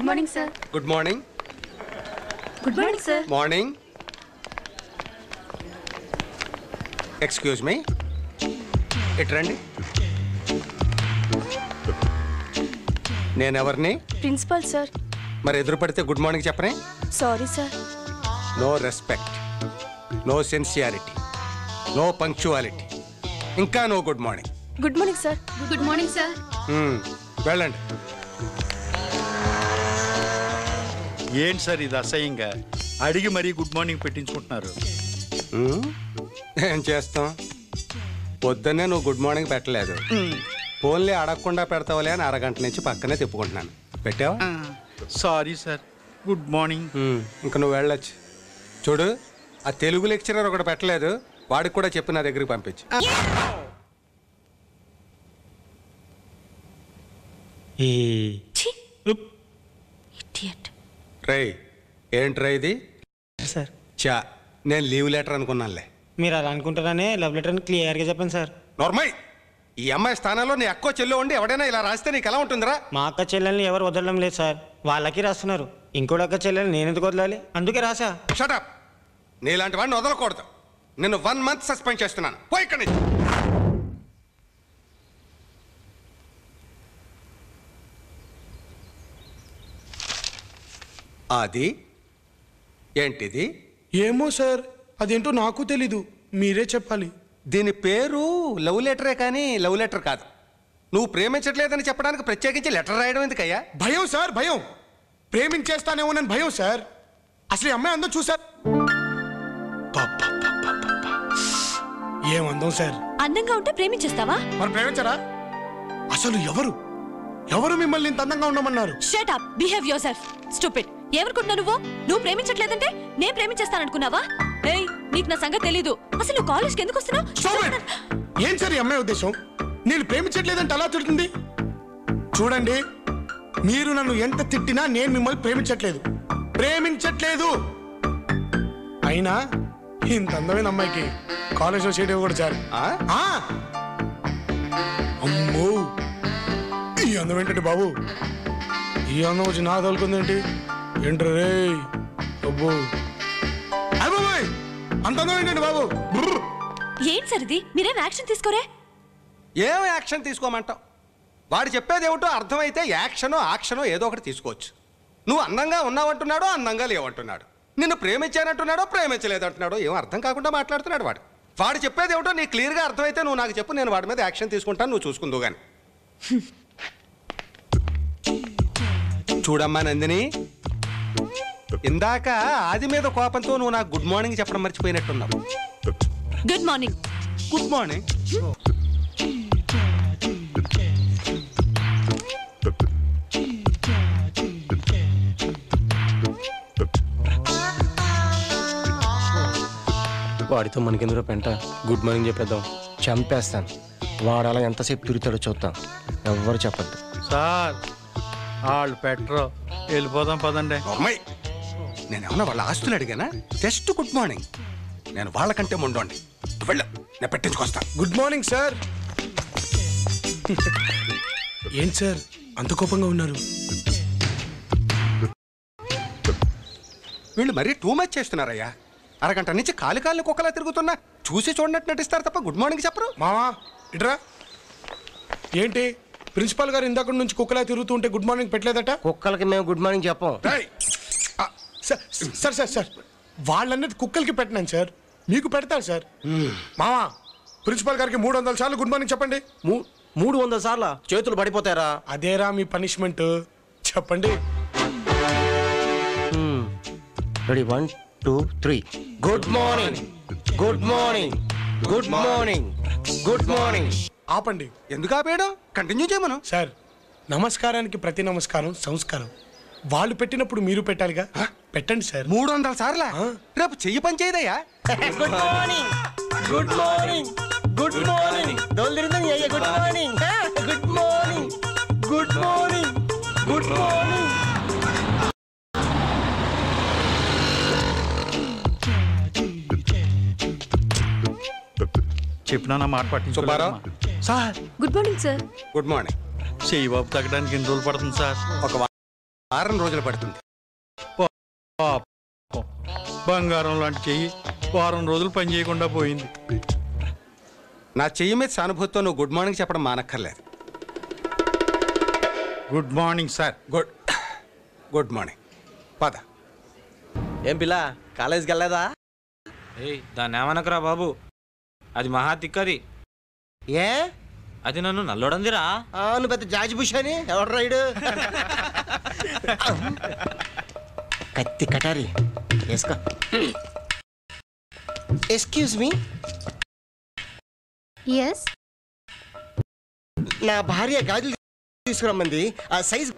Morning sir. Good morning. Good morning sir. Morning. Excuse me, ఇటు రండి. నేనెవరిని? Principal sir. మరి ఎదురు పడితే గుడ్ మార్నింగ్ చెప్పనే? Sorry sir. No respect, no sincerity, no punctuality, ఇంకా no good morning. Good morning sir. Good morning sir. వెళ్ళండి. ఏంటి సార్ ఇది అసహ్యంగా అడిగి మరీ గుడ్ మార్నింగ్ పెట్టించుకుంటున్నారు? ఏం చేస్తాం, పొద్దున్నే నువ్వు గుడ్ మార్నింగ్ పెట్టలేదు. ఫోన్లే అడగకుండా పెడతావులే అని అరగంట నుంచి పక్కనే తిప్పుకుంటున్నాను. పెట్టావా? Sorry sir. Good morning. ఇంకా నువ్వు వెళ్ళొచ్చు. చూడు, ఆ తెలుగు లెక్చరర్ ఒకటి పెట్టలేదు, వాడికి కూడా చెప్పి నా దగ్గరికి పంపించు. రై ఏంట్రా ఇది? సార్ చా, నేను లీవ్ లెటర్ అనుకున్నానులే. మీరు అలా అనుకుంటారనే లవ్ లెటర్ని క్లియర్గా చెప్పండి సార్. నార్మల్, ఈ అమ్మాయి స్థానంలో నీ అక్కో చెల్లో ఉండి ఎవడైనా ఇలా రాస్తే నీకు ఎలా ఉంటుందిరా? మా అక్క చెల్లెల్ని ఎవరు వదలడం లేదు సార్, వాళ్ళకి రాస్తున్నారు. ఇంకోటి అక్క చెల్లెల్ని నేను ఎందుకు వదలాలి, అందుకే రాసా. షటప్, నీలాంటి వాడిని వదలకూడదు. నిన్ను 1 month సస్పెండ్ చేస్తున్నాను. పోయి ఇక్కడి నుంచి. అది ఏంటిది? ఏమో సార్, అదేంటో నాకు తెలీదు, మీరే చెప్పాలి. దీని పేరు లవ్ లెటరే కానీ లవ్ లెటర్ కాదు. నువ్వు ప్రేమించట్లేదని చెప్పడానికి ప్రత్యేకించి లెటర్ రాయడం ఎందుకయ్యా? భయం సార్, భయం. ప్రేమించేస్తానేమోనని భయం సార్. అసలు ఈ అమ్మాయి అందం చూసారు, ఏమందం సార్. అందంగా ఉంటే ప్రేమించేస్తావా? మరి ప్రేమించరా? అసలు ఎవరు ఎవరు మిమ్మల్ని ఇంత అందంగా ఉండమన్నారు? Shut up, behave yourself. Stupid. ఏమనుకుంటున్నావు నువ్వు ప్రేమించట్లేదంటే నేను ప్రేమించేస్తాననుకున్నావా? ఏయ్, నీకు నా సంగతి తెలీదు. అసలు నువ్వు కాలేజ్కి ఎందుకు వస్తున్నావు? ఏం సార్ ఈ అమ్మాయి ఉద్దేశం? నేను ప్రేమించట్లేదంటే అలా తిడుతుంది. చూడండి, మీరు నన్ను ఎంత తిట్టినా నేను మిమ్మల్ని ప్రేమించట్లేదు. అయినా ఇంత అందమైన అమ్మాయికి కాలేజ్లో సీట్ ఇవ్వకూడదు సార్. అమ్మో, ఈ అందం ఏంటంటే బాబు, ఈ అందం వచ్చి నా తోలుకుందేంటి? ఏంట్రా రే? అబ్బో, అయ్యబాబోయ్, అంత అందం ఏంటండి బాబు? ఏం సార్ ఇది? మీరేం యాక్షన్ తీసుకోరే? ఏం యాక్షన్ తీసుకోమంటావు? వాడు చెప్పేది ఏమిటో అర్థమైతే యాక్షనో యాక్షనో ఏదో ఒకటి తీసుకోవచ్చు. నువ్వు అందంగా ఉన్నావంటున్నాడో అందంగా లేవంటున్నాడు, నిన్ను ప్రేమించానంటున్నాడో ప్రేమించలేదంటున్నాడో ఏం అర్థం కాకుండా మాట్లాడుతున్నాడు వాడు. వాడు చెప్పేది ఏమిటో నీకు క్లియర్గా అర్థమైతే నువ్వు నాకు చెప్పు, నేను వాడి మీద యాక్షన్ తీసుకుంటాను, నువ్వు చూసుకుందువు కానీ. చూడమ్మా నందిని, ఇందాక ఆది మీద కోపంతో నువ్వు నాకు గుడ్ మార్నింగ్ చెప్పడం మర్చిపోయినట్టున్నావు. Good morning. Good morning. వాడితో మనకెందుకు పెంట? గుడ్ మార్నింగ్ చెప్పేద్దాం. చంపేస్తాను. వాడు అలా ఎంతసేపు తిరుగుతాడో చూద్దాం. ఎవ్వరు చెప్పద్దు సార్. వాళ్ళు పెట్టరు, వెళ్ళిపోదాం పదండి. నేనేమన్నా వాళ్ళ ఆస్తులు అడిగానా? Just good morning. నేను వాళ్ళకంటే ముండోండి. వెళ్ళు, నేను పెట్టించుకొస్తా. Good morning sir. ఏంటి సార్ అంత కోపంగా ఉన్నారు? వీళ్ళు మరీ టూ మచ్ చేస్తున్నారయ్యా. అరగంట నుంచి కాలు కుక్కలా తిరుగుతున్నా చూసి చూడనట్టు నటిస్తారు తప్ప గుడ్ మార్నింగ్ చెప్పరు. మావా ఇట్రా. ఏంటి ప్రిన్సిపాల్ గారు ఇందాక నుంచి కుక్కలా తిరుగుతూ ఉంటే గుడ్ మార్నింగ్ పెట్టలేదట? కుక్కలకి మేము గుడ్ మార్నింగ్ చెప్పం. సార్ సార్ సార్, వాళ్ళన్నది కుక్కలకి పెట్టినాను సార్, మీకు పెడతారు సార్. మావా, ప్రిన్సిపాల్ గారికి 300 సార్లు గుడ్ మార్నింగ్ చెప్పండి. 300 సార్లా? చేతులు పడిపోతారా? అదేరా మీ పనిష్మెంట్. చెప్పండి. Ready, 1 2 3. Good morning, good morning, good morning, good morning. ఆపండి. ఎందుకు ఆపేయడం? కంటిన్యూ చేయమను. సార్, నమస్కారానికి ప్రతి నమస్కారం సంస్కారం. వాళ్ళు పెట్టినప్పుడు మీరు పెట్టాలిగా, పెట్టండి సార్. 300 సార్లా? రేపు చెయ్యి పని చేయదయ్యా. Good morning, good morning, good morning. Good morning, good morning, good morning, good morning. చెప్పినా నా మాట పట్టించుకోరా sir? Good morning sir. Good morning. చెయ్యి బాబు తగ్గడానికి ఎన్ని రోజులు పడుతుంది సార్? ఒక వారం రోజులు పడుతుంది. బంగారం లాంటి చెయ్యి వారం రోజులు పని చేయకుండా పోయింది. నా చెయ్యి మీద సానుభూతితో నువ్వు గుడ్ మార్నింగ్ చెప్పడం మానక్కర్లేదు. Good morning sir. Good morning. పద. ఏం పిల్ల కాలేజీకి వెళ్ళలేదా? ఏయ్ దాన్ని ఏమనకరా బాబు, అది మహా తిక్కది. ఏ అది నన్ను నల్లోడందిరా. నువ్వు పెద్ద జాజి బుష్ అని ఎవడు రైడు? కత్తి కటారి వేసుకో. Excuse me. ఎస్, నా భార్య గాజులు తీసుకురమ్మంది. ఆ సైజ్